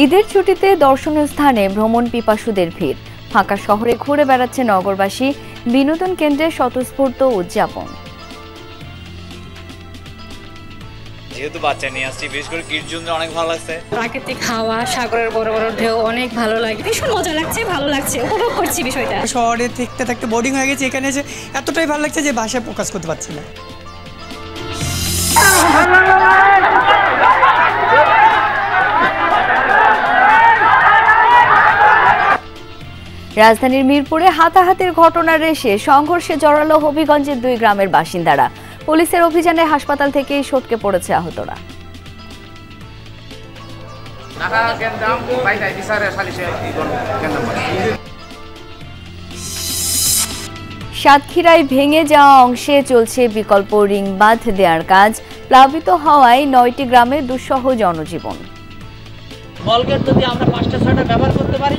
ঈদের ছুটিতে দর্শনীয় স্থানে ভ্রমণ পিপাসুদের ভিড়। ফাঁকা শহরে ঘুরে বেড়াচ্ছে নগরবাসী, বিনোদন কেন্দ্রে স্বতঃস্ফূর্ত উদযাপন। যেহেতু বাচ্চা নিয়ে আসছি, বিশেষ করে কিডস জোনটা অনেক ভালো লাগছে। প্রাকৃতিক হাওয়া, সাগরের বড় বড় ঢেউ অনেক ভালো লাগে, ভীষণ মজা লাগছে, ভালো লাগছে, উপভোগ করছি বিষয়টা। শহরে থাকতে থাকতে বোরিং হয়ে গেছে, এখানে এসে এতটাই ভালো লাগছে যে ভাষায় প্রকাশ করতে পারছি না। রাজধানীর মিরপুরে হাতাহাতির ঘটনার রেশে সংঘর্ষে জড়ালো হবিগঞ্জের 2 গ্রামের বাসিন্দারা। পুলিশের অভিযানে হাসপাতাল থেকেই সটকে পড়েছে আহতরা। সাতক্ষীরায় ভেঙে যাওয়া অংশে চলছে বিকল্প রিং বাঁধ দেওয়ার কাজ। প্লাবিত হওয়ায় 9টি গ্রামে দুঃসহ জনজীবন। বলগেট যদি আমরা 5টা-6টা ব্যবহার করতে পারি,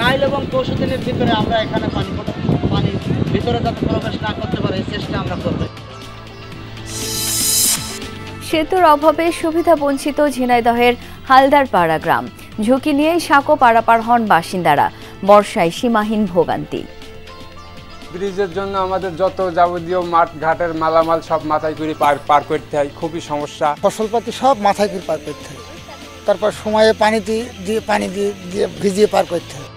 নাইল এবং 20 দিনের ভিতরে আমরা এখানে পানি ভিতরে যাতে প্রবেশ না করতে পারে এই চেষ্টা আমরা করব। সেতুর অভাবে সুবিধা বঞ্চিত ঝিনাইদহের হালদারপাড়া গ্রাম। ঝুঁকি নিয়েই সাঁকো পারাপার হন বাসিন্দারা। বর্ষায় সীমাহীন ভোগান্তি। ব্রিজের জন্য আমাদের যত যাবতীয় মাঠ ঘাটের মালামাল সব মাথায় করে পার করতে হয়, খুবই সমস্যা। ফসলপাতি সব মাথায় করে পার করতে হয়, তারপর সময়ে পানি দিয়ে ভিজিয়ে পার করতে হয়।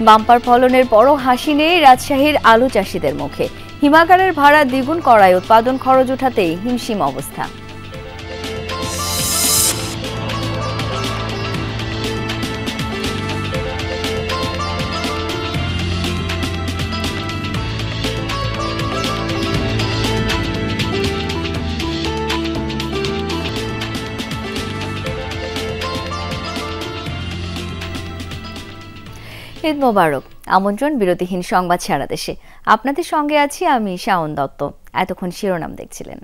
বাম্পার ফলনের বড় হাসি নেই রাজশাহীর আলু চাষিদের মুখে। হিমাগারের ভাড়া দ্বিগুণ করায় উৎপাদন খরচ উঠাতেই হিমশিম অবস্থা। ঈদ মোবারক। আমন্ত্রণ বিরতিহীন সংবাদ সারা দেশে। আপনাদের সঙ্গে আছি আমি শাওন দত্ত। এতক্ষণ শিরোনাম দেখছিলেন।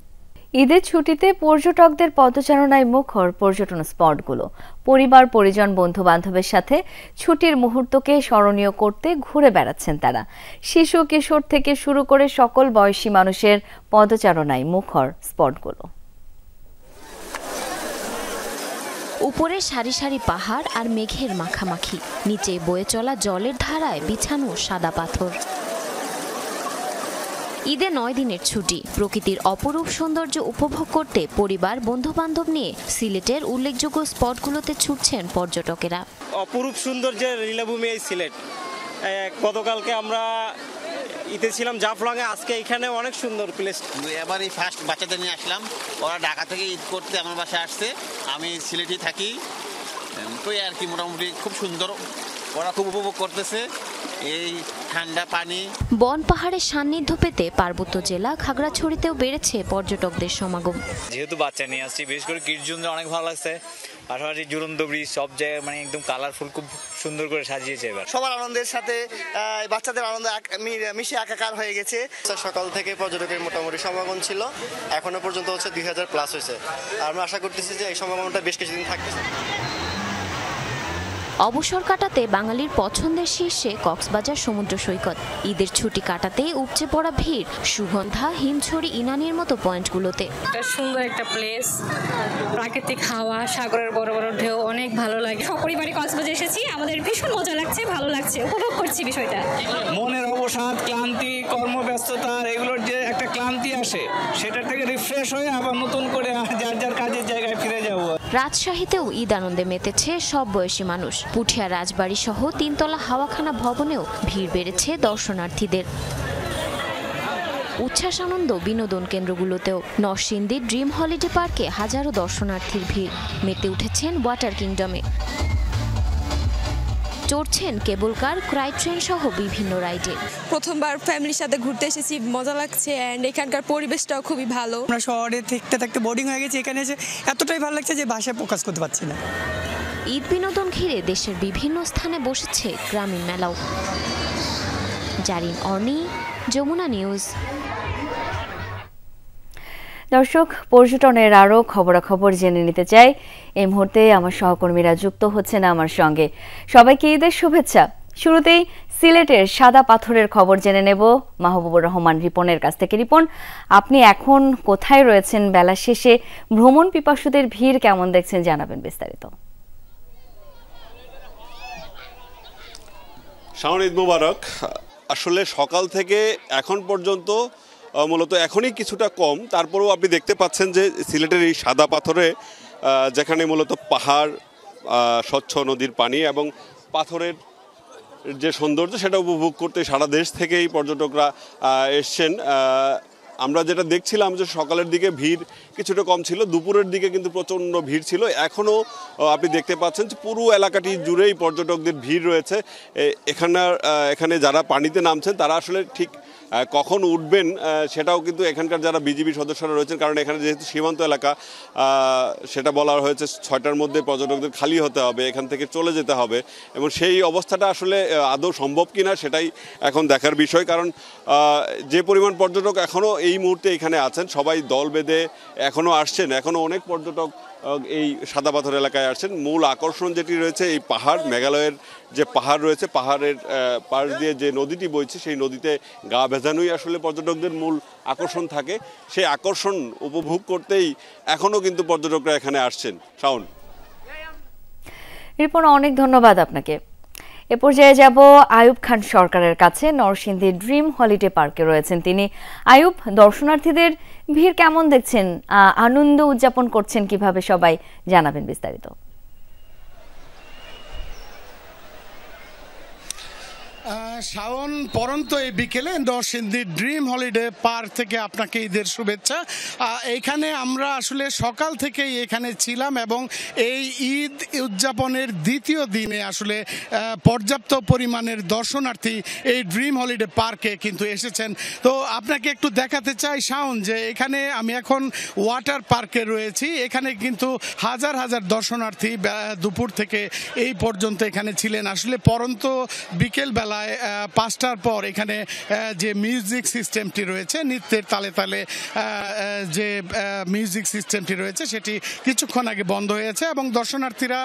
ঈদের ছুটিতে পর্যটকদের পদচারণায় মুখর পর্যটন স্পটগুলো। পরিবার পরিজন বন্ধু বান্ধবের সাথে ছুটির মুহূর্তকে স্মরণীয় করতে ঘুরে বেড়াচ্ছেন তারা। শিশু কিশোর থেকে শুরু করে সকল বয়সী মানুষের পদচারণায় মুখর স্পটগুলো। উপরে সারি সারি পাহাড় আর মেঘের মাখামাখি, নিচে বয়ে চলা জলের ধারায় বিছানো সাদা পাথর। ঈদে 9 দিনের ছুটি, প্রকৃতির অপরূপ সৌন্দর্য উপভোগ করতে পরিবার বন্ধু বান্ধব নিয়ে সিলেটের উল্লেখযোগ্য স্পটগুলোতে ছুটছেন পর্যটকেরা। অপরূপ সৌন্দর্যের লীলাভূমি এই সিলেট। গতকালকে আমরা ঈদে ছিলাম জাফলংয়ে, আজকে এখানে অনেক সুন্দর প্লেস। এবার এই ফার্স্ট বাচ্চাদের নিয়ে আসলাম, ওরা ঢাকা থেকে ঈদ করতে আমার বাসায় আসছে, আমি সিলেটে থাকি, তো আর কি মোটামুটি খুব সুন্দর, ওরা খুব উপভোগ করতেছে এই ঠান্ডা পানি। বন পাহাড়ের সান্নিধ্য পেতে পার্বত্য জেলা খাগড়াছড়িতেও বেড়েছে পর্যটকদের সমাগম। যেহেতু বাচ্চা নিয়ে আসছি, বিশেষ করে কিডস জোনটা অনেক ভালো লাগছে। পাশাপাশি ঝুলন্ত ব্রিজ সব জায়গায় মানে একদম কালারফুল, খুব সুন্দর করে সাজিয়েছে। এবার সবার আনন্দের সাথে বাচ্চাদের আনন্দ মিশে একাকার হয়ে গেছে। সকাল থেকে পর্যটকের মোটামুটি সমাগম ছিল, এখনো পর্যন্ত হচ্ছে 2000+ হয়েছে। আমরা আশা করতেছি যে এই সমাগমটা বেশ কিছুদিন থাকতেছে। অবসর কাটাতে বাঙালির পছন্দের শীর্ষে কক্সবাজার সমুদ্র সৈকত। ঈদের ছুটি কাটাতে উপচে পড়া ভিড় সুগন্ধা, হিমছড়ি, ইনানির মতো পয়েন্টগুলোতে। সুন্দর একটা প্লেস, প্রাকৃতিক হাওয়া, সাগরের বড় বড় ঢেউ অনেক ভালো লাগে। সপরিবারে কক্সবাজার এসেছি, আমাদের ভীষণ মজা লাগছে, ভালো লাগছে, উপভোগ করছি বিষয়টা। মনের অবসাদ, ক্লান্তি, কর্মব্যস্ততার এগুলোর যে একটা ক্লান্তি আসে, সেটা থেকে রিফ্রেশ হয়ে আবার নতুন করে যার যার কাজের জায়গায় ফিরে যাব। রাজশাহীতেও ঈদ আনন্দে মেতেছে সব বয়সী মানুষ। পুঠিয়া রাজবাড়ি সহ 3তলা হাওয়াখানা ভবনেও ভিড় বেড়েছে দর্শনার্থীদের। উচ্ছ্বাস আনন্দ বিনোদন কেন্দ্রগুলোতেও। নরসিংদীর ড্রিম হলিডে পার্কে হাজারো দর্শনার্থীর ভিড়। মেতে উঠেছেন ওয়াটার কিংডমে, চড়ছেন কেবল কার, ক্রাই ট্রেন সহ বিভিন্ন রাইডে। প্রথমবার ফ্যামিলির সাথে ঘুরতে এসেছি, মজা লাগছে, এন্ড এখানকার পরিবেশটাও খুবই ভালো। আমরা শহরে থাকতে থাকতে বোরিং হয়ে গেছে, এখানে এসে এতটাই ভালো লাগছে যে ভাষায় প্রকাশ করতে পারছি না। ঈদ বিনোদন ঘিরে দেশের বিভিন্ন স্থানে বসেছে গ্রামীণ মেলাও। জারিন অর্নি, যমুনা নিউজ। দর্শক, পর্যটনের আরও খবরাখবর জেনে নিতে চাই। এই মুহূর্তে আমার সহকর্মীরা যুক্ত হচ্ছেন আমার সঙ্গে। সবাইকে ঈদের শুভেচ্ছা। শুরুতেই সিলেটের সাদা পাথরের খবর জেনে নেব মাহবুবুর রহমান রিপনের কাছ থেকে। রিপন, আপনি এখন কোথায় রয়েছেন? বেলা শেষে ভ্রমণ পিপাসুদের ভিড় কেমন দেখছেন, জানাবেন বিস্তারিত। শাওন, ঈদ মোবারক। আসলে সকাল থেকে এখন পর্যন্ত মূলত এখনই কিছুটা কম, তারপরেও আপনি দেখতে পাচ্ছেন যে সিলেটের এই সাদা পাথরে যেখানে মূলত পাহাড়, স্বচ্ছ নদীর পানি এবং পাথরের যে সৌন্দর্য সেটা উপভোগ করতে সারা দেশ থেকেই পর্যটকরা এসছেন। আমরা যেটা দেখছিলাম যে সকালের দিকে ভিড় কিছুটা কম ছিল, দুপুরের দিকে কিন্তু প্রচণ্ড ভিড় ছিল। এখনও আপনি দেখতে পাচ্ছেন যে পুরো এলাকাটি জুড়েই পর্যটকদের ভিড় রয়েছে। এখানে যারা পানিতে নামছেন তারা আসলে ঠিক কখন উঠবেন সেটাও কিন্তু এখানকার যারা বিজিবি সদস্যরা রয়েছেন, কারণ এখানে যেহেতু সীমান্ত এলাকা, সেটা বলা হয়েছে 6টার মধ্যে পর্যটকদের খালি হতে হবে, এখান থেকে চলে যেতে হবে, এবং সেই অবস্থাটা আসলে আদৌ সম্ভব কিনা সেটাই এখন দেখার বিষয়। কারণ যে পরিমাণ পর্যটক এখনও এই মুহূর্তে এখানে আছেন, সবাই দল বেঁধে এখনও আসছেন, এখনও অনেক পর্যটক এই সাদা পাথর এলাকায় আসছেন। মূল আকর্ষণ যেটি রয়েছে এই পাহাড়, মেঘালয়ের যে পাহাড় রয়েছে, পাহাড়ের পাশ দিয়ে যে নদীটি বইছে সেই নদীতে গা ভেজানোই আসলে পর্যটকদের মূল আকর্ষণ থাকে। সেই আকর্ষণ উপভোগ করতেই এখনও কিন্তু পর্যটকরা এখানে আসছেন। শাওন, রিপন, অনেক ধন্যবাদ আপনাকে। এ পর্যায়ে যাব আয়ুব খান সরকারের কাছে। নরসিংদীর ড্রিম হলিডে পার্কে রয়েছেন তিনি। আয়ুব, দর্শনার্থীদের ভিড় কেমন দেখছেন? আনন্দ উদযাপন করছেন কিভাবে সবাই, জানাবেন বিস্তারিত। শাওন, পরন্ত এই বিকেলে নরসিংদীর ড্রিম হলিডে পার্ক থেকে আপনাকে ঈদের শুভেচ্ছা। এখানে আমরা আসলে সকাল থেকেই এখানে ছিলাম এবং এই ঈদ উদযাপনের দ্বিতীয় দিনে আসলে পর্যাপ্ত পরিমাণের দর্শনার্থী এই ড্রিম হলিডে পার্কে কিন্তু এসেছেন। তো আপনাকে একটু দেখাতে চাই শাওন যে এখানে আমি এখন ওয়াটার পার্কে রয়েছি। এখানে কিন্তু হাজার হাজার দর্শনার্থী দুপুর থেকে এই পর্যন্ত এখানে ছিলেন। আসলে পরন্ত বিকেলবেলা 5টার পর এখানে যে মিউজিক সিস্টেমটি রয়েছে, নৃত্যের তালে তালে যে মিউজিক সিস্টেমটি রয়েছে সেটি কিছুক্ষণ আগে বন্ধ হয়েছে এবং দর্শনার্থীরা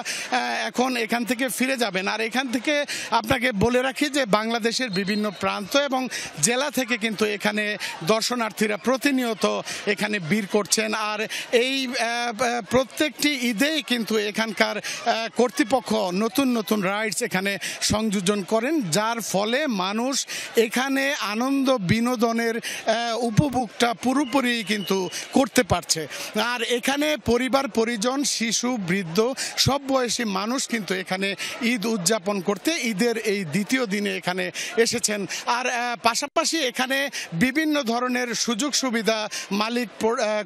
এখন এখান থেকে ফিরে যাবেন। আর এখান থেকে আপনাকে বলে রাখি যে বাংলাদেশের বিভিন্ন প্রান্ত এবং জেলা থেকে কিন্তু এখানে দর্শনার্থীরা প্রতিনিয়ত এখানে ভিড় করছেন। আর এই প্রত্যেকটি ঈদেই কিন্তু এখানকার কর্তৃপক্ষ নতুন নতুন রাইডস এখানে সংযোজন করেন, যার ফলে মানুষ এখানে আনন্দ বিনোদনের উপভোগটা পুরোপুরি কিন্তু করতে পারছে। আর এখানে পরিবার পরিজন, শিশু, বৃদ্ধ সব বয়সী মানুষ কিন্তু এখানে ঈদ উদযাপন করতে ঈদের এই দ্বিতীয় দিনে এখানে এসেছেন। আর পাশাপাশি এখানে বিভিন্ন ধরনের সুযোগ সুবিধা মালিক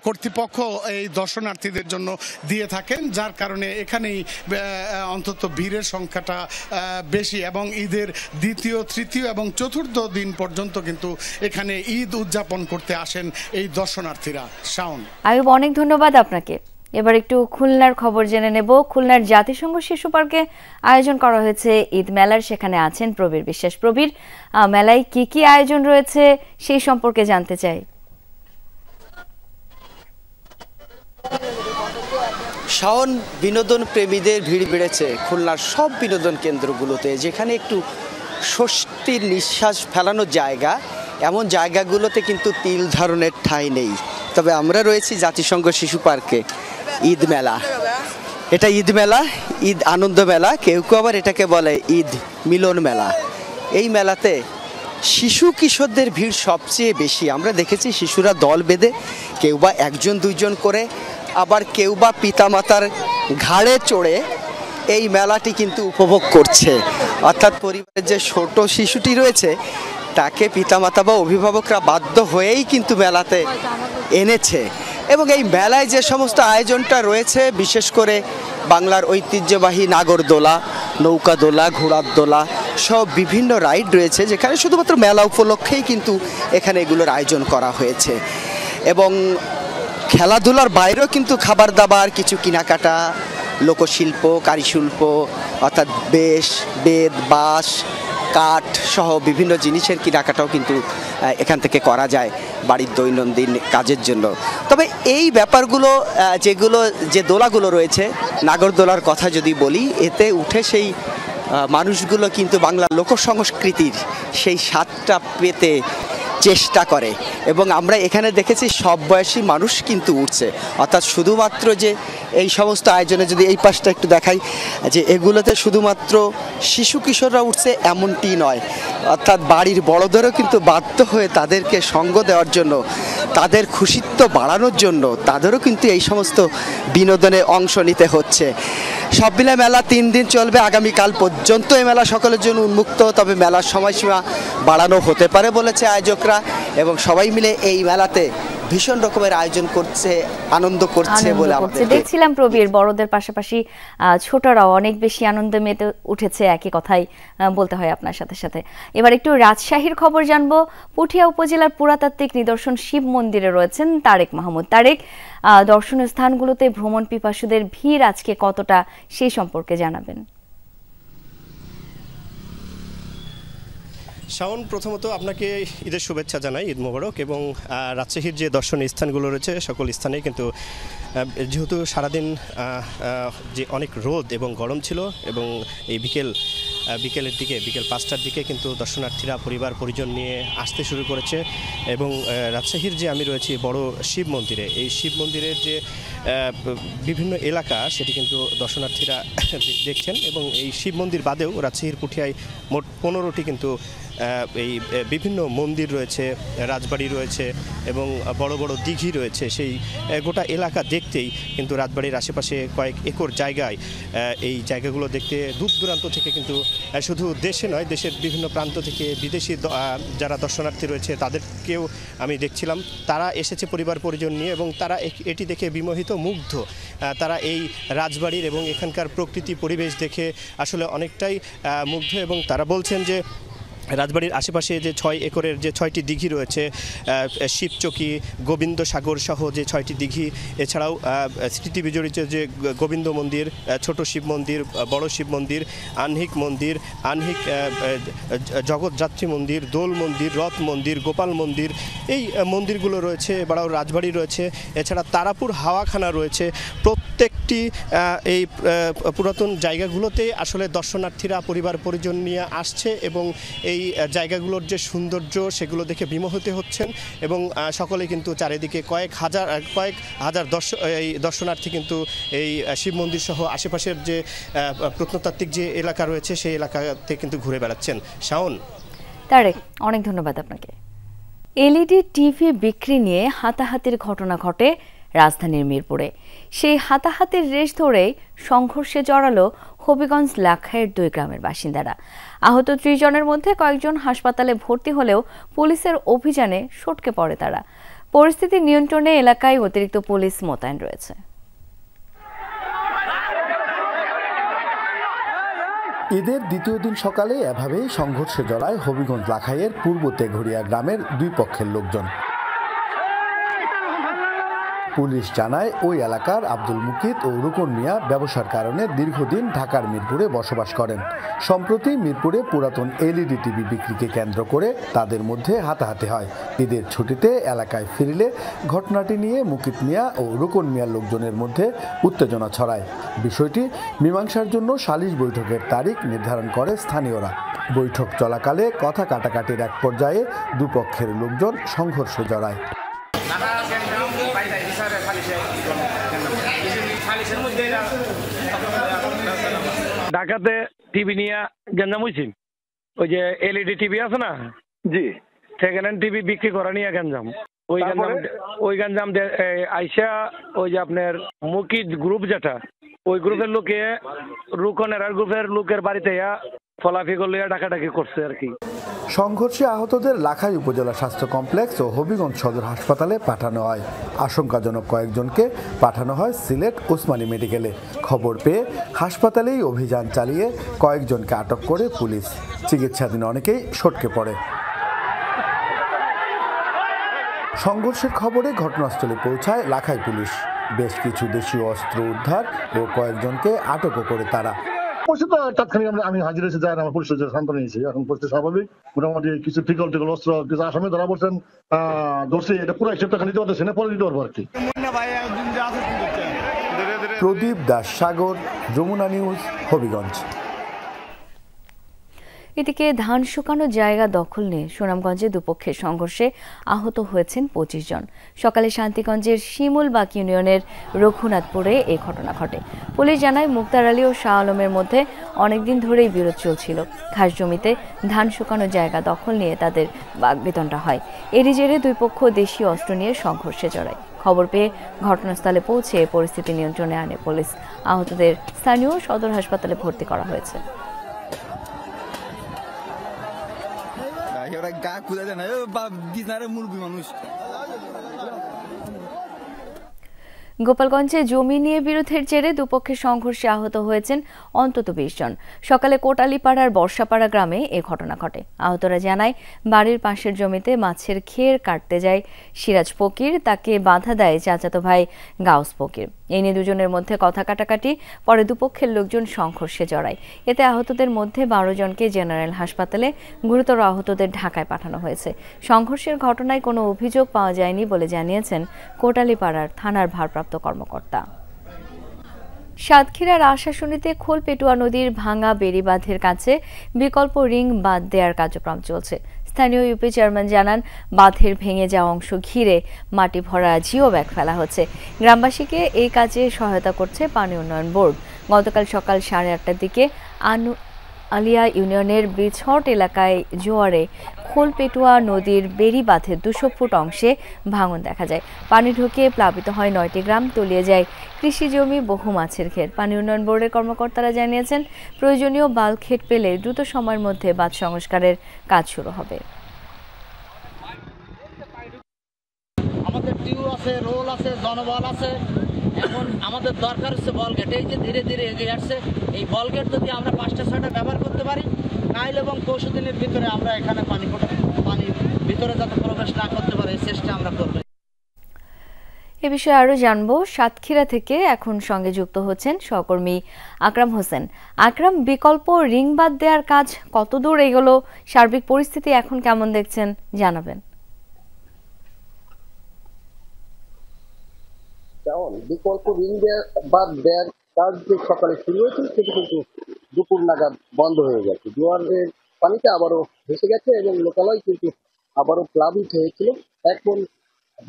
কর্তৃপক্ষ এই দর্শনার্থীদের জন্য দিয়ে থাকেন, যার কারণে এখানেই অন্তত ভিড়ের সংখ্যাটা বেশি এবং ঈদের দ্বিতীয়, তৃতীয় এবং চতুর্থ দিন পর্যন্ত কিন্তু এখানে ঈদ উদযাপন করতে আসেন এই দর্শনার্থীরা। শাওন, আয়ুব, অনেক ধন্যবাদ আপনাকে। এবার একটু খুলনার খবর জেনে নেব। খুলনার জাতিসংঘ শিশু পার্কে আয়োজন করা হয়েছে ঈদ মেলার, সেখানে আছেন প্রবীর বিশ্বাস। প্রবীর, মেলায় কি কি আয়োজন রয়েছে সেই সম্পর্কে জানতে চাই। শাওন, বিনোদন প্রেমীদের ভিড় বেড়েছে খুলনার সব বিনোদন কেন্দ্রগুলোতে। যেখানে একটু স্বস্তির নিঃশ্বাস ফেলানোর জায়গা, এমন জায়গাগুলোতে কিন্তু তিল ধারণের ঠাঁই নেই। তবে আমরা রয়েছি জাতিসংঘ শিশু পার্কে। ঈদ মেলা, এটা ঈদ মেলা, ঈদ আনন্দ মেলা, কেউ কেউ আবার এটাকে বলে ঈদ মিলন মেলা। এই মেলাতে শিশু কিশোরদের ভিড় সবচেয়ে বেশি। আমরা দেখেছি শিশুরা দল বেঁধে, কেউ বা একজন দুইজন করে, আবার কেউ বা পিতামাতার ঘাড়ে চড়ে এই মেলাটি কিন্তু উপভোগ করছে। অর্থাৎ পরিবারের যে ছোট শিশুটি রয়েছে তাকে পিতামাতা বা অভিভাবকরা বাধ্য হয়েই কিন্তু মেলাতে এনেছে। এবং এই মেলায় যে সমস্ত আয়োজনটা রয়েছে, বিশেষ করে বাংলার ঐতিহ্যবাহী নাগরদোলা, নৌকাদোলা, ঘোড়ার দোলা সব বিভিন্ন রাইড রয়েছে, যেখানে শুধুমাত্র মেলা উপলক্ষেই কিন্তু এখানে এগুলোর আয়োজন করা হয়েছে। এবং খেলাধুলার বাইরেও কিন্তু খাবার দাবার, কিছু কেনাকাটা, লোকশিল্প, কারিশিল্প, অর্থাৎ বেদ, বাঁশ, কাঠ সহ বিভিন্ন জিনিসের কেনাকাটাও কিন্তু এখান থেকে করা যায় বাড়ির দৈনন্দিন কাজের জন্য। তবে এই ব্যাপারগুলো যে দোলাগুলো রয়েছে, নাগরদোলার কথা যদি বলি, এতে উঠে সেই মানুষগুলো কিন্তু বাংলা লোকসংস্কৃতির সেই স্বাদটা পেতে চেষ্টা করে এবং আমরা এখানে দেখেছি সব বয়সী মানুষ কিন্তু উঠছে, অর্থাৎ শুধুমাত্র যে এই সমস্ত আয়োজনে যদি এই পাশটা একটু দেখাই যে এগুলোতে শুধুমাত্র শিশু কিশোররা উঠছে এমনটি নয়, অর্থাৎ বাড়ির বড়দেরও কিন্তু বাধ্য হয়ে তাদেরকে সঙ্গ দেওয়ার জন্য, তাদের খুশিত্ব বাড়ানোর জন্য তাদেরও কিন্তু এই সমস্ত বিনোদনে অংশ নিতে হচ্ছে। সব মিলে মেলা 3 দিন চলবে, আগামীকাল পর্যন্ত এই মেলা সকলের জন্য উন্মুক্ত, তবে মেলার সময়সীমা বাড়ানো হতে পারে বলেছে আয়োজকরা এবং সবাই মিলে এই মেলাতে ভীষণ রকমের আয়োজন করছে, আনন্দ করছে বলে আমাদের দেখছিলাম। প্রবীর, বড়দের পাশাপাশি ছোটরাও অনেক বেশি আনন্দ মেতে উঠেছে, একই কথাই বলতে হয় আপনার সাথে সাথে। এবার একটু রাজশাহীর খবর জানবো। পুঠিয়া উপজেলার পুরাতাত্ত্বিক নিদর্শন শিব মন্দিরে রয়েছেন তারেক মাহমুদ। তারেক, দর্শনীয় স্থানগুলোতে ভ্রমণ পিপাসুদের ভিড় আজকে কতটা, সেই সম্পর্কে জানাবেন। শাওন, প্রথমত আপনাকে ঈদের শুভেচ্ছা জানাই, ঈদ মোবারক। এবং রাজশাহীর যে দর্শনীয় স্থানগুলো রয়েছে সকল স্থানে কিন্তু যেহেতু সারাদিন যে অনেক রোদ এবং গরম ছিল এবং এই বিকেলের দিকে, বিকেল 5টার দিকে কিন্তু দর্শনার্থীরা পরিবার পরিজন নিয়ে আসতে শুরু করেছে এবং রাজশাহীর যে আমি রয়েছি বড় শিব মন্দিরে, এই শিব মন্দিরের যে বিভিন্ন এলাকা সেটি কিন্তু দর্শনার্থীরা দেখছেন এবং এই শিব মন্দির বাদেও রাজশাহীর পুঠিয়ায় মোট 15টি কিন্তু এই বিভিন্ন মন্দির রয়েছে, রাজবাড়ি রয়েছে এবং বড় বড় দিঘি রয়েছে। সেই গোটা এলাকা দেখতেই কিন্তু রাজবাড়ির আশেপাশে কয়েক একর জায়গায় এই জায়গাগুলো দেখতে দূর দূরান্ত থেকে কিন্তু শুধু দেশে নয়, দেশের বিভিন্ন প্রান্ত থেকে বিদেশি যারা দর্শনার্থী রয়েছে তাদেরকেও আমি দেখছিলাম। তারা এসেছে পরিবার পরিজন নিয়ে এবং তারা এটি দেখে বিমোহিত, মুগ্ধ। তারা এই রাজবাড়ির এবং এখানকার প্রকৃতি পরিবেশ দেখে আসলে অনেকটাই মুগ্ধ এবং তারা বলছেন যে রাজবাড়ির আশেপাশে যে 6 একরের যে 6টি দিঘি রয়েছে, শিবচকি, গোবিন্দ সাগর সহ যে 6টি দিঘি, এছাড়াও স্মৃতি বিজড়িত যে গোবিন্দ মন্দির, ছোট শিব মন্দির, বড় শিব মন্দির, আহ্নিক মন্দির, আহ্নিক জগৎযাত্রী মন্দির, দোল মন্দির, রথ মন্দির, গোপাল মন্দির, এই মন্দিরগুলো রয়েছে। এবারেও রাজবাড়ি রয়েছে, এছাড়া তারাপুর হাওয়াখানা রয়েছে। প্রত্যেকটি এই পুরাতন জায়গাগুলোতে আসলে দর্শনার্থীরা পরিবার পরিজন নিয়ে আসছে এবং এই জায়গাগুলোর যে সৌন্দর্য সেগুলো দেখে বিমোহিত হচ্ছেন এবং সকলে কিন্তু চারিদিকে কয়েক হাজার দর্শনার্থী কিন্তু এই শিব মন্দির সহ আশেপাশের যে প্রত্নতাত্ত্বিক যে এলাকা রয়েছে সেই এলাকাতে কিন্তু ঘুরে বেড়াচ্ছেন। শাওন, তারেক, অনেক ধন্যবাদ আপনাকে। এলইডি টিভি বিক্রি নিয়ে হাতাহাতির ঘটনা ঘটে রাজধানীর মিরপুরে। সেই হাতাহাতির রেশ ধরেই সংঘর্ষে জড়ালো হবিগঞ্জ লাখাইয়ের 2 গ্রামের বাসিন্দারা। আহত 30 জনের মধ্যে কয়েকজন হাসপাতালে ভর্তি হলেও পুলিশের অভিযানে সটকে পড়ে তারা। পরিস্থিতি নিয়ন্ত্রণে এলাকায় অতিরিক্ত পুলিশ মোতায়েন রয়েছে। ঈদের দ্বিতীয় দিন সকালে এভাবেই সংঘর্ষে জড়ায় হবিগঞ্জ লাখাইয়ের পূর্ব তেঘরিয়া গ্রামের 2 পক্ষের লোকজন। পুলিশ জানায় ওই এলাকার আব্দুল মুকিত ও রুকন মিয়া ব্যবসার কারণে দীর্ঘদিন ঢাকার মিরপুরে বসবাস করেন। সম্প্রতি মিরপুরে পুরাতন এলইডি টিভি বিক্রিকে কেন্দ্র করে তাদের মধ্যে হাতাহাতি হয়। ঈদের ছুটিতে এলাকায় ফিরলে ঘটনাটি নিয়ে মুকিত মিয়া ও রুকন মিয়ার লোকজনের মধ্যে উত্তেজনা ছড়ায়। বিষয়টি মীমাংসার জন্য সালিশ বৈঠকের তারিখ নির্ধারণ করে স্থানীয়রা। বৈঠক চলাকালে কথা কাটাকাটির এক পর্যায়ে দুপক্ষের লোকজন সংঘর্ষে জড়ায়। ঢাকাতে টিভি নিয়ে গেঞ্জাম হয়েছি, ওই যে এলইডি টিভি আছে না, জি, সেকেন্ড হ্যান্ড টিভি বিক্রি করা নিয়ে গেঞ্জাম। ওই গেঞ্জাম আইসা ওই যে আপনার মুকিত গ্রুপ যেটা, ওই গ্রুপের লোকে রুকনের গ্রুপের লোকের বাড়িতে ফলাফি করলে ডাকাডাকি করছে আর কি। সংঘর্ষে আহতদের লাখাই উপজেলা স্বাস্থ্য কমপ্লেক্স ও হবিগঞ্জ সদর হাসপাতালে পাঠানো হয়। আশঙ্কাজনক কয়েকজনকে পাঠানো হয় সিলেট ওসমানী মেডিকেলে। খবর পেয়ে হাসপাতালেই অভিযান চালিয়ে কয়েকজনকে আটক করে পুলিশ। চিকিৎসাধীন অনেকেই সটকে পড়ে। সংঘর্ষের খবরে ঘটনাস্থলে পৌঁছায় লাখাই পুলিশ। বেশ কিছু দেশীয় অস্ত্র উদ্ধার ও কয়েকজনকে আটকও করে তারা। আমি হাজির এসে যাই, আমার পুলিশ শান্ত নিয়েছি। এখন পরিস্থিতি স্বাভাবিক, মোটামুটি কিছু টিকল অস্ত্র কিছু আসামি ধরা পড়ছেন, দোষী এটা পুরো হিসেব টাকা নিতে পারতেছে না, পরে দিতে পারবো আর কি। প্রদীপ দাস সাগর, যমুনা নিউজ, হবিগঞ্জ। এদিকে ধান শুকানো জায়গা দখল নিয়ে সুনামগঞ্জে দুপক্ষের সংঘর্ষে আহত হয়েছেন ২৫ জন। সকালে শান্তিগঞ্জের শিমুলবাগ ইউনিয়নের রঘুনাথপুরে এই ঘটনা ঘটে। পুলিশ জানায় মুক্তার আলী ও শাহ আলমের মধ্যে অনেকদিন ধরেই বিরোধ চলছিল। খাস জমিতে ধান শুকানো জায়গা দখল নিয়ে তাদের বাগবিতণ্ডা হয়। এরই জেরে দুই পক্ষ দেশীয় অস্ত্র নিয়ে সংঘর্ষে জড়ায়। খবর পেয়ে ঘটনাস্থলে পৌঁছে পরিস্থিতি নিয়ন্ত্রণে আনে পুলিশ। আহতদের স্থানীয় সদর হাসপাতালে ভর্তি করা হয়েছে। গোপালগঞ্জে জমি নিয়ে বিরোধের জেরে দুপক্ষের সংঘর্ষে আহত হয়েছেন অন্তত ২০ জন। সকালে কোটালীপাড়ার বর্ষাপাড়া গ্রামে এ ঘটনা ঘটে। আহতরা জানায় বাড়ির পাশের জমিতে মাছের খের কাটতে যায় সিরাজ ফকির, তাকে বাধা দেয় চাচাতো ভাই গাউস ফকির। এই নিয়ে দুজনের মধ্যে কথা কাটাকাটি, পরে দুপক্ষের লোকজন সংঘর্ষে জড়ায়। এতে আহতদের মধ্যে ১২ জনকে জেনারেল হাসপাতালে, গুরুতর আহতদের ঢাকায় পাঠানো হয়েছে। সংঘর্ষের ঘটনায় কোনো অভিযোগ পাওয়া যায়নি বলে জানিয়েছেন কোটালীপাড়ার থানার ভারপ্রাপ্ত কর্মকর্তা। সাতক্ষীরার আশাশুনিতে খোলপেটুয়া নদীর ভাঙা বেড়িবাঁধের কাছে বিকল্প রিং বাঁধ দেওয়ার কার্যক্রম চলছে। স্থানীয় ইউপি চেয়ারম্যান জানান, বাঁধের ভেঙে যাওয়া অংশ ঘিরে মাটি ভরা জিও ব্যাগ ফেলা হচ্ছে। গ্রামবাসীকে এই কাজে সহায়তা করছে পানি উন্নয়ন বোর্ড। গতকাল সকাল 8:30টার দিকে আলিয়া ইউনিয়নের বিছট এলাকায় জোয়ারে খোলপেটুয়া নদীর বেড়িবাঁধের 200 ফুট অংশে ভাঙন দেখা যায়। পানি ঢুকে প্লাবিত হয় 9টি গ্রাম, তলিয়ে যায় কৃষি জমি, বহু মাছের ক্ষেত। পানি উন্নয়ন বোর্ডের কর্মকর্তারা জানিয়েছেন, প্রয়োজনীয় বাল্কহেড পেলে দ্রুত সময়ের মধ্যে বাঁধ সংস্কারের কাজ শুরু হবে। আমাদের টিউ আছে, রোল আছে, জনবল আছে। এখন আমাদের দরকার হচ্ছে বলগেট। এই যে ধীরে ধীরে এগিয়ে আসছে, এই বলগেট যদি আমরা 5টা-6টা ব্যবহার করতে পারি, কাল এবং পরশু দিনের ভিতরে আমরা এখানে পানি ভিতরে যাতে প্রবেশ না করতে পারে এই চেষ্টা আমরা করব। এ বিষয়ে আরো জানবো। সাতক্ষীরা থেকে এখন সঙ্গে যুক্ত হচ্ছেন সহকর্মী আকরাম হোসেন। আকরাম, বিকল্প রিং বাঁধ দেওয়ার কাজ কতদূর এগোলো? সার্বিক পরিস্থিতি এখন কেমন দেখছেন জানাবেন। বিকল্প রিং বাঁধ দেওয়ার কাজ যে সকালে শুরু হয়েছে সেটা কিন্তু দুপুর নাগাদ বন্ধ হয়ে গেছে। জোয়ারের পানিতে আবারও ভেসে গেছে এবং লোকালয় কিন্তু আবারও প্লাবিত হয়েছিল। এখন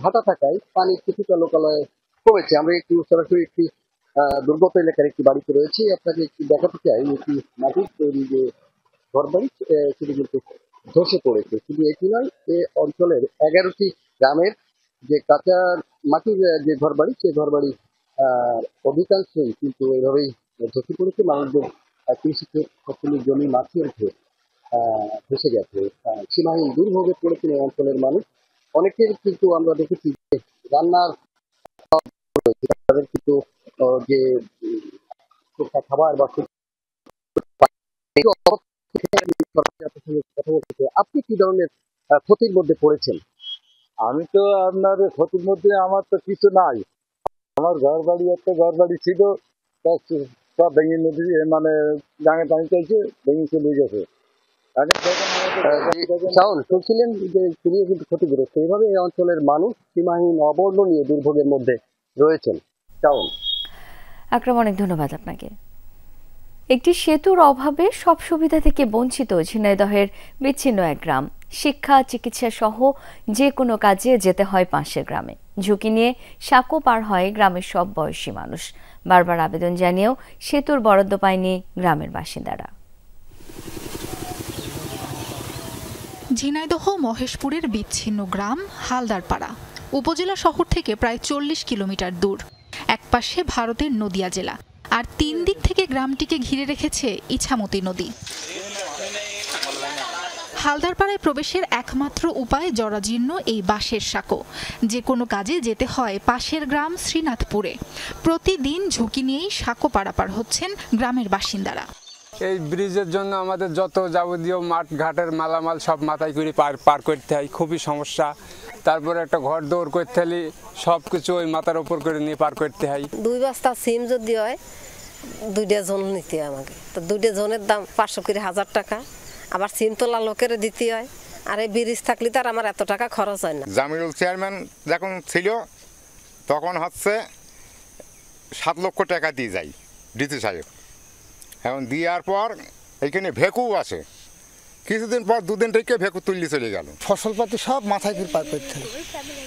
ভাটা থাকায় পানি কিছুটা লোকালয়ে কমেছে। আমরা একটু সরাসরি একটি দুর্গত এলাকার একটি বাড়িতে রয়েছি, আপনাকে একটু দেখাতে চাই। একটি মাটির তৈরি যে ঘরবাড়ি সেটি কিন্তু ধসে পড়েছে। শুধু এটি নয়, এ অঞ্চলের 11টি গ্রামের যে কাঁচা মাটির যে ঘরবাড়ি, সেই ঘরবাড়ি অধিকাংশই কিন্তু এইভাবেই ধসে পড়েছে। মানুষদের কৃষিক্ষেত, ফসলি জমি, মাছের ক্ষেত ভেসে গেছে। সীমাহীন দুর্ভোগে পড়েছেন এই অঞ্চলের মানুষ। অনেকের কিন্তু আমরা দেখেছি যে রান্নার তাদের কিন্তু যে খাবার বা আপনি কি ধরনের ক্ষতির মধ্যে পড়েছেন? আমি তো আপনার ক্ষতির মধ্যে আমার তো কিছু নাই। আমার ঘর বাড়ি ছিল, সব ভেঙে নদী মানে ডাঙে পানি চাইছে, ভেঙে চলে গেছে। শুনছিলেন যে খুবই কিন্তু ক্ষতিগ্রস্ত। এইভাবে এই অঞ্চলের মানুষ সীমাহীন অবর্ণনীয় দুর্ভোগের মধ্যে রয়েছেন। আকরাম, অনেক ধন্যবাদ আপনাকে। একটি সেতুর অভাবে সব সুবিধা থেকে বঞ্চিত ঝিনাইদহের বিচ্ছিন্ন এক গ্রাম। শিক্ষা, চিকিৎসা সহ যে কোনো কাজে যেতে হয় পাশের গ্রামে। ঝুঁকি নিয়ে সাঁকো পার হয় গ্রামের সব বয়সী মানুষ। বারবার আবেদন জানিয়েও সেতুর বরাদ্দ পায়নি গ্রামের বাসিন্দারা। ঝিনাইদহ মহেশপুরের বিচ্ছিন্ন গ্রাম হালদারপাড়া উপজেলা শহর থেকে প্রায় 40 কিলোমিটার দূর। একপাশে ভারতের নদিয়া জেলা, আর 3 দিক থেকে গ্রামটিকে ঘিরে রেখেছে ইছামতি নদী। হালদারপাড়ায় প্রবেশের একমাত্র উপায় জরাজীর্ণ এই বাঁশের সাঁকো। যে কোনো কাজে যেতে হয় পাশের গ্রাম শ্রীনাথপুরে। প্রতিদিন ঝুঁকি নিয়েই সাঁকো পারাপার হচ্ছেন গ্রামের বাসিন্দারা। এই ব্রিজের জন্য আমাদের যত যাবতীয় মাঠ ঘাটের মালামাল সব মাথায় করে পার করতে হয়, খুবই সমস্যা। তারপরে একটা ঘর দৌড় করতে হলে সব কিছু ওই মাথার উপর করে নিয়ে পার করতে হয়। 2 বস্তা সিম যদি হয় 2টা জন নিতে হয় আমাকে, তো 2টা জনের দাম 500 করে 1000 টাকা। আবার সিম তোলা লোকের দিতে হয়, আর এই ব্রিজ থাকলে তো আর আমার এত টাকা খরচ হয় না। জামিরুল চেয়ারম্যান যখন ছিল তখন হচ্ছে 7 লক্ষ টাকা দিয়ে যাই ডিসি সাহেব। এখন দেওয়ার পর এইখানে ভেকু আছে, কিছুদিন পর দুদিন থেকে ভেকু তুললে চলে গেল। ফসলপাতি সব মাথায় ফিরে পার করতে হয়,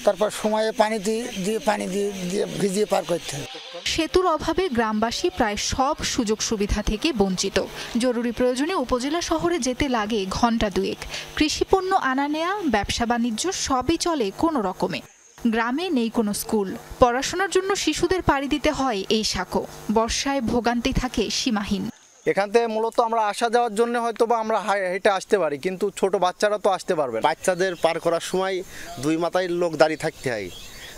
তারপর সময়ে পানি দিয়ে ভিজিয়ে পার করতে হয়। সেতুর অভাবে গ্রামবাসী প্রায় সব সুযোগ সুবিধা থেকে বঞ্চিত। জরুরি প্রয়োজনে উপজেলা শহরে যেতে লাগে ঘন্টা দুয়েক। কৃষিপণ্য আনা নেয়া, ব্যবসা বাণিজ্য সবই চলে কোনো রকমে। গ্রামে নেই কোনো স্কুল, পড়াশোনার জন্য শিশুদের পাড়ি দিতে হয় এই সাঁকো। বর্ষায় ভোগান্তি থাকে সীমাহীন। এখান থেকে মূলত আমরা আসা যাওয়ার জন্য হয়তো বা আমরা হেঁটে আসতে পারি, কিন্তু ছোট বাচ্চারা তো আসতে পারবে। বাচ্চাদের পার করার সময় দুই মাথায় লোক দাঁড়িয়ে থাকতে হয়,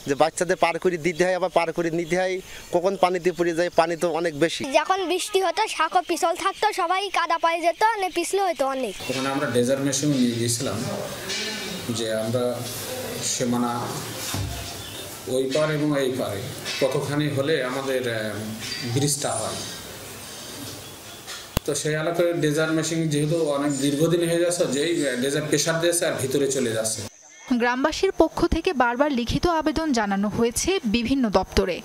যে বাচ্চাদের পার করে দিতে হয়, আবার পার করে নিতে হয়। কখন পানিতে পড়ে যায়, পানি তো অনেক বেশি। যখন বৃষ্টি হতো সাঁকো পিছল থাকতো, সবাই কাদা পায়ে যেত, পিছলে হতো অনেক। ওখানে আমরা ডেজার মেশিন নিয়ে গিয়েছিলাম, যে আমরা সীমানা ওই পার এবং এই পারে কতখানি হলে আমাদের ব্রিজটা হয়। তো সেই এলাকায় ডেজার মেশিন যেহেতু অনেক দীর্ঘদিন হয়ে যাচ্ছে, যেই ডেজার প্রেশার দিয়েছে আর ভিতরে চলে যাচ্ছে। গ্রামবাসীর পক্ষ থেকে বারবার লিখিত আবেদন জানানো হয়েছে বিভিন্ন দপ্তরে,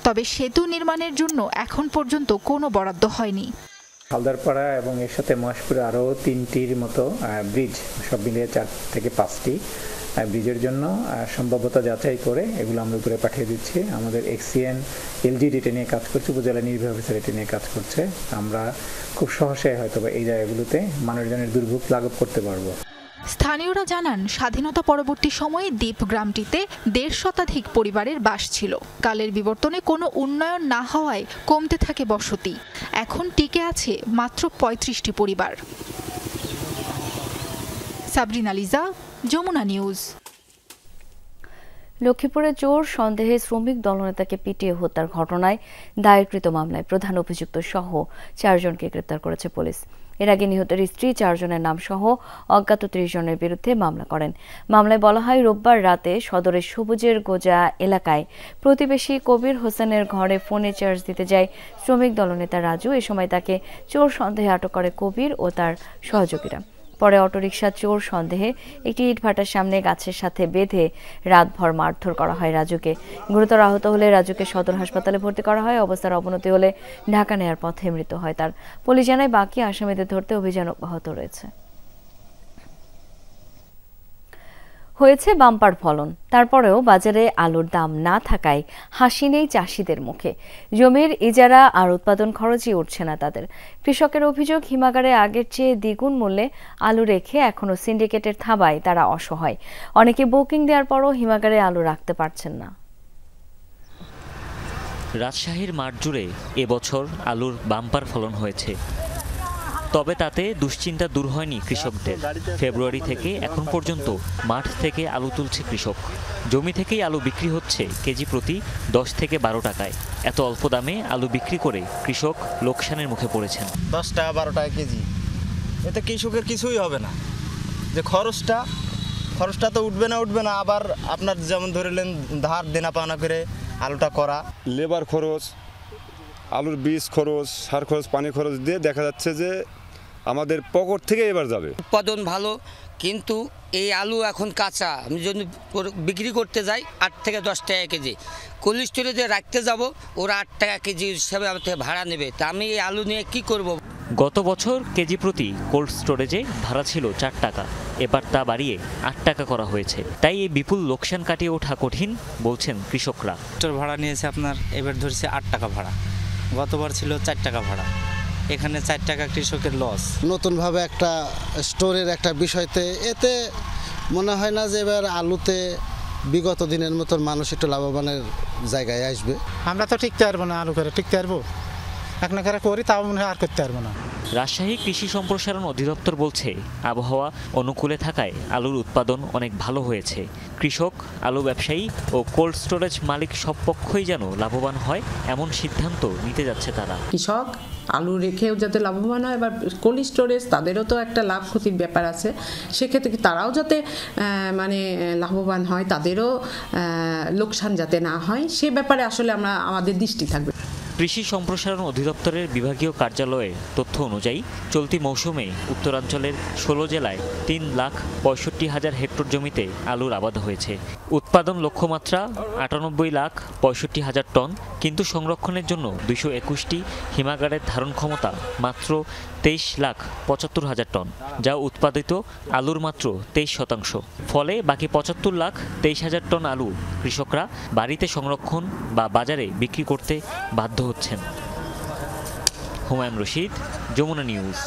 তবে সেতু নির্মাণের জন্য এখন পর্যন্ত কোনো বরাদ্দ হয়নি। হালদারপাড়া এবং এর সাথে মহেশপুরে আরও 3টির মতো ব্রিজ, সব মিলিয়ে 4 থেকে 5টি ব্রিজের জন্য সম্ভাব্যতা যাচাই করে এগুলো আমরা উপরে পাঠিয়ে দিচ্ছি। আমাদের এক্সিএন এলজিডি এটা নিয়ে কাজ করছে, উপজেলা নির্বাহী অফিসার এটা নিয়ে কাজ করছে। আমরা খুব সহজে হয়তো এই জায়গাগুলোতে মানুষজনের দুর্ভোগ লাঘব করতে পারবো। স্থানীয়রা জানান, স্বাধীনতা পরবর্তী সময়ে দ্বীপ গ্রামটিতে 1.5 শতাধিক পরিবারের বাস ছিল। কালের বিবর্তনে কোনো উন্নয়ন না হওয়ায় কমতে থাকে বসতি। এখন টিকে আছে মাত্র 35টি পরিবার। সাবরিনা লিজা, যমুনা নিউজ। লক্ষ্মীপুরে চোর সন্দেহে শ্রমিক দলনেতাকে পিটিয়ে হত্যার ঘটনায় দায়েরকৃত মামলায় প্রধান অভিযুক্ত সহ 4 জনকে গ্রেপ্তার করেছে পুলিশ। এর আগে নিহতের স্ত্রী 4 জনের নাম সহ অজ্ঞাত 30 জনের বিরুদ্ধে মামলা করেন। মামলায় বলা হয়, রোববার রাতে সদরের সবুজের গোজা এলাকায় প্রতিবেশী কবির হোসেনের ঘরে ফোনে চার্জ দিতে যায় শ্রমিক দলনেতা রাজু। এ সময় তাকে চোর সন্দেহে আটক করে কবির ও তার সহযোগীরা। পরে অটোরিকশা চোর সন্দেহে একটি ইটভাটার সামনে গাছের সাথে বেঁধে রাতভর মারধর করা হয় রাজুকে। গুরুতর আহত হলে রাজুকে সদর হাসপাতালে ভর্তি করা হয়। অবস্থার অবনতি হলে ঢাকা নেয়ার পথে মৃত্যু হয় তার। পুলিশ জানায়, বাকি আসামিদের ধরতে অভিযান অব্যাহত রয়েছে। হয়েছে বাম্পার ফলন, তারপরেও বাজারে আলুর দাম না থাকায় হাসি নেই চাষিদের মুখে। জমির ইজারা আর উৎপাদন খরচই উঠছে না তাদের। কৃষকের অভিযোগ, হিমাগারে আগের চেয়ে দ্বিগুণ মূল্যে আলু রেখে এখনো সিন্ডিকেটের থাবায় তারা অসহায়। অনেকে বুকিং দেওয়ার পরও হিমাগারে আলু রাখতে পারছেন না। রাজশাহীর মাঠ জুড়ে এবছর আলুর বাম্পার ফলন হয়েছে, তবে তাতে দুশ্চিন্তা দূর হয়নি কৃষকদের। ফেব্রুয়ারি থেকে এখন পর্যন্ত মাঠ থেকে আলু তুলছে কৃষক। জমি থেকেই আলু বিক্রি হচ্ছে কেজি প্রতি 10 থেকে 12 টাকায়। এত অল্প দামে আলু বিক্রি করে কৃষক লোকসানের মুখে পড়েছেন। 10 টাকা 12 টাকা কেজি, এতে কৃষকের কিছুই হবে না। যে খরচটা তো উঠবে না। আবার আপনার যেমন ধরলেন ধার দেনা পাওনা করে আলুটা করা, লেবার খরচ, আলুর বীজ খরচ, সার খরচ, পানি খরচ দিয়ে দেখা যাচ্ছে যে আমাদের পকেট থেকে এবার যাবে। উৎপাদন ভালো, কিন্তু এই আলু এখন কাঁচা। আমি যদি বিক্রি করতে যাই 8 থেকে 10 টাকা কেজি, কোল্ড স্টোরেজে রাখতে যাব, ওরা 8 টাকা কেজি হিসাবে আমার থেকে ভাড়া নেবে। তা আমি এই আলু নিয়ে কি করব? গত বছর কেজি প্রতি কোল্ড স্টোরেজে ভাড়া ছিল 4 টাকা, এবার তা বাড়িয়ে 8 টাকা করা হয়েছে। তাই এই বিপুল লোকসান কাটিয়ে ওঠা কঠিন বলছেন কৃষকরা। ভাড়া নিয়েছে আপনার, এবার ধরছে 8 টাকা ভাড়া, গতবার ছিল 4 টাকা ভাড়া, এখানে 4 টাকা কৃষকের লস। নতুনভাবে একটা স্টোরের একটা বিষয়তে এতে মনে হয় না যে এবার আলুতে বিগত দিনের মতন মানুষ একটু লাভবানের জায়গায় আসবে। আমরা তো টিকতে পারবো না, আলু করে টিকতে পারবো এক না করে করি, তাও মনে হয় আর করতে পারবো না। রাজশাহী কৃষি সম্প্রসারণ অধিদপ্তর বলছে, আবহাওয়া অনুকূলে থাকায় আলুর উৎপাদন অনেক ভালো হয়েছে। কৃষক, আলু ব্যবসায়ী ও কোল্ড স্টোরেজ মালিক সব পক্ষই যেন লাভবান হয় এমন সিদ্ধান্ত নিতে যাচ্ছে তারা। কৃষক আলু রেখেও যাতে লাভবান হয়, এবার কোল্ড স্টোরেজ তাদেরও তো একটা লাভ ক্ষতির ব্যাপার আছে, সেক্ষেত্রে তারাও যাতে লাভবান হয়, তাদেরও লোকসান যাতে না হয়, সে ব্যাপারে আসলে আমাদের দৃষ্টি থাকবে। কৃষি সম্প্রসারণ অধিদপ্তরের বিভাগীয় কার্যালয়ের তথ্য অনুযায়ী চলতি মৌসুমে উত্তরাঞ্চলের 16 জেলায় 3,65,000 হেক্টর জমিতে আলুর আবাদ হয়েছে। উৎপাদন লক্ষ্যমাত্রা 98,65,000 টন, কিন্তু সংরক্ষণের জন্য 221টি হিমাগারের ধারণ ক্ষমতা মাত্র 23,75,000 টন, যা উৎপাদিত আলুর মাত্র 23%। ফলে বাকি 75,23,000 টন আলু কৃষকরা বাড়িতে সংরক্ষণ বা বাজারে বিক্রি করতে বাধ্য হচ্ছেন। হুমায়ুন রশিদ, যমুনা নিউজ।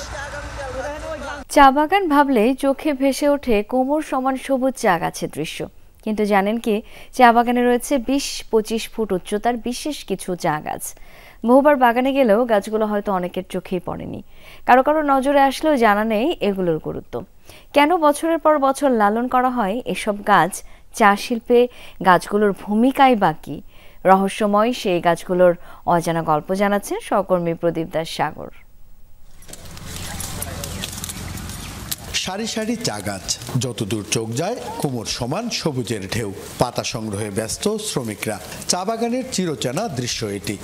চা বাগান ভাবলেই চোখে ভেসে ওঠে কোমর সমান সবুজ চা গাছের দৃশ্য। কিন্তু জানেন কি, চা বাগানে রয়েছে 20-25 ফুট উচ্চতার বিশেষ কিছু চা গাছ। বহুবার বাগানে গেলেও গাছগুলো হয়তো অনেকের চোখেই পড়েনি, কারো কারো নজরে আসলেও জানা নেই এগুলোর গুরুত্ব। কেন বছরের পর বছর লালন করা হয় এসব গাছ? চা শিল্পে গাছগুলোর ভূমিকাই বাকি রহস্যময় সেই গাছগুলোর অজানা গল্প জানাচ্ছেন সহকর্মী প্রদীপ দাস সাগর। সারি সারি চা গাছ, যতদূর চোখ যায় কোমর সমান সবুজের ঢেউ। পাতা সংগ্রহে ব্যস্ত শ্রমিকরা। চা বাগানের চিরচেনা দৃশ্য এটি।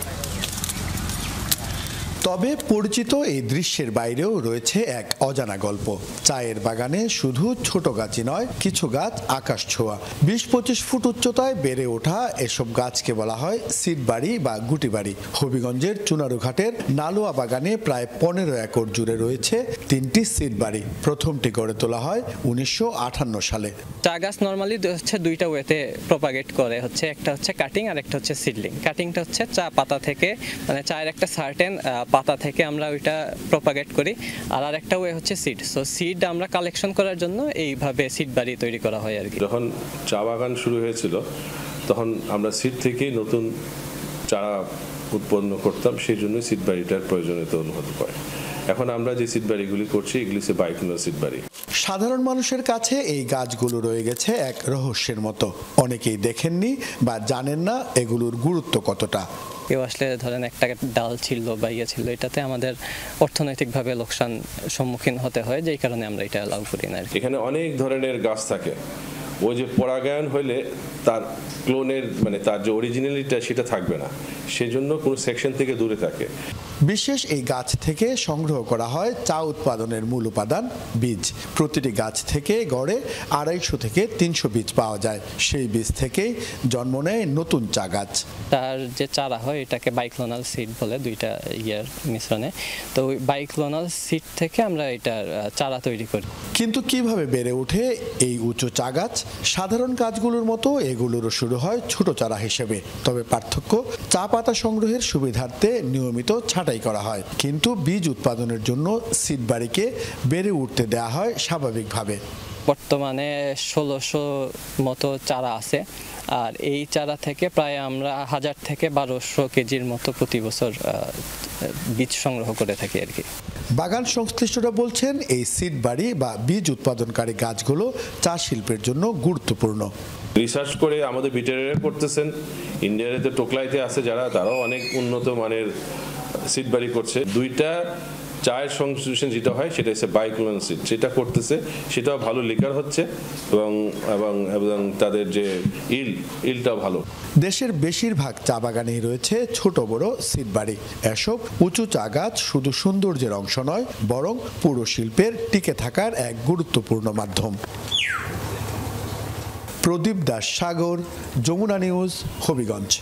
তবে পরিচিত এই দৃশ্যের বাইরেও রয়েছে এক অজানা গল্প। চায়ের বাগানে শুধু ছোট গাছই নয়, কিছু গাছ আকাশ ছোঁয়া। 20-25 ফুট উচ্চতায় বেড়ে ওঠা এসব গাছকে বলা হয় সিড বাড়ি বা গুটি বাড়ি। হবিগঞ্জের চুনারুঘাটের নালুয়া বাগানে প্রায় 15 একর জুড়ে রয়েছে 3টি সিড বাড়ি। প্রথমটি গড়ে তোলা হয় 1958 সালে। চা গাছ নর্মালি হচ্ছে দুইটা ওয়েতে প্রপাগেট করে, একটা হচ্ছে কাটিং আর একটা হচ্ছে সিডলিং। কাটিংটা হচ্ছে চা পাতা থেকে, মানে চায়ের একটা সার্টেন পাতা থেকে আমরা ওইটা প্রপাগেট করি, আর আরেকটা ওয়ে হচ্ছে সিড। সো সিড আমরা কালেকশন করার জন্য এইভাবে সিড বাড়ি তৈরি করা হয় আর কি। যখন চা বাগান শুরু হয়েছিল তখন আমরা সিড থেকেই নতুন চারা উৎপন্ন করতাম, সেই জন্য সিড বাড়িটার প্রয়োজনীয়তা অনুভব করে। এখন আমরা যে সিড বাড়িগুলি করছি এগুলি হচ্ছে বাইকুলার সিড বাড়ি। সাধারণ মানুষের কাছে এই গাছগুলো রয়ে গেছে এক রহস্যের মতো। অনেকেই দেখেননি বা জানেন না এগুলোর গুরুত্ব কতটা। কেউ আসলে ধরেন একটা ডাল ছিল বা ইয়ে ছিল, এটাতে আমাদের অর্থনৈতিকভাবে লোকসান সম্মুখীন হতে হয়, যেই কারণে আমরা এটা অ্যালাউ করি না। এখানে অনেক ধরনের গাছ থাকে, ওই যে পরাগায়ন হইলে তার ক্লোনের মানে তার যে অরিজিনালিটা সেটা থাকবে না, সেজন্য কোনো সেকশন থেকে দূরে থাকে। বিশেষ এই গাছ থেকে সংগ্রহ করা হয় চা উৎপাদনের মূল উপাদান বীজ। প্রতিটি গাছ থেকে গড়ে 250 থেকে 300 বীজ পাওয়া যায়। সেই বীজ থেকেই জন্ম নেয় নতুন চা গাছ। তার যে চারা হয় এটাকে বাইক্লোনাল সিড বলে, দুইটা ইয়ার মিশ্রণে। তো ওই বাইক্লোনাল সিড থেকে আমরা এটার চারা তৈরি করি। কিন্তু কিভাবে বেড়ে ওঠে এই উঁচু চা গাছ? সাধারণ গাছগুলোর মতো এগুলোরও শুরু হয় ছোট চারা হিসেবে। তবে পার্থক্য, চা পাতা সংগ্রহের সুবিধার্থে নিয়মিত ছাঁটাই করা হয়, কিন্তু বীজ উৎপাদনের জন্য সিড বাড়িকে বেড়ে উঠতে দেওয়া হয় স্বাভাবিকভাবে। বর্তমানে 1600 মতো চারা আছে, আর এই চারা থেকে প্রায় আমরা 1000 থেকে 1200 কেজির মতো প্রতি বছর বীজ সংগ্রহ করে থাকি আর কি। বাগান সংশ্লিষ্টরা বলছেন এই সিড বাড়ি বা বীজ উৎপাদনকারী গাছগুলো চা শিল্পের জন্য গুরুত্বপূর্ণ। রিসার্চ করে আমাদের ভেটেরিনারি করতেছেন, ইন্ডিয়াতে টোকলাইতে আছে যারা, তারাও অনেক উন্নত মানের সিড বাড়ি করছে। দুইটা চায়ের সংশ্লেষণ যেটা হয় সেটা হচ্ছে বাইকুলার সিড, সেটা করতেছে, সেটাও ভালো লিকার হচ্ছে এবং এবং এবং তাদের যে ইলটাও ভালো। দেশের বেশিরভাগ চা বাগানেই রয়েছে ছোট বড় সিড বাড়ি। এসব উঁচু চা গাছ শুধু সৌন্দর্যের অংশ নয়, বরং পুরো শিল্পের টিকে থাকার এক গুরুত্বপূর্ণ মাধ্যম। প্রদীপ দাস সাগর, যমুনা নিউজ, হবিগঞ্জ।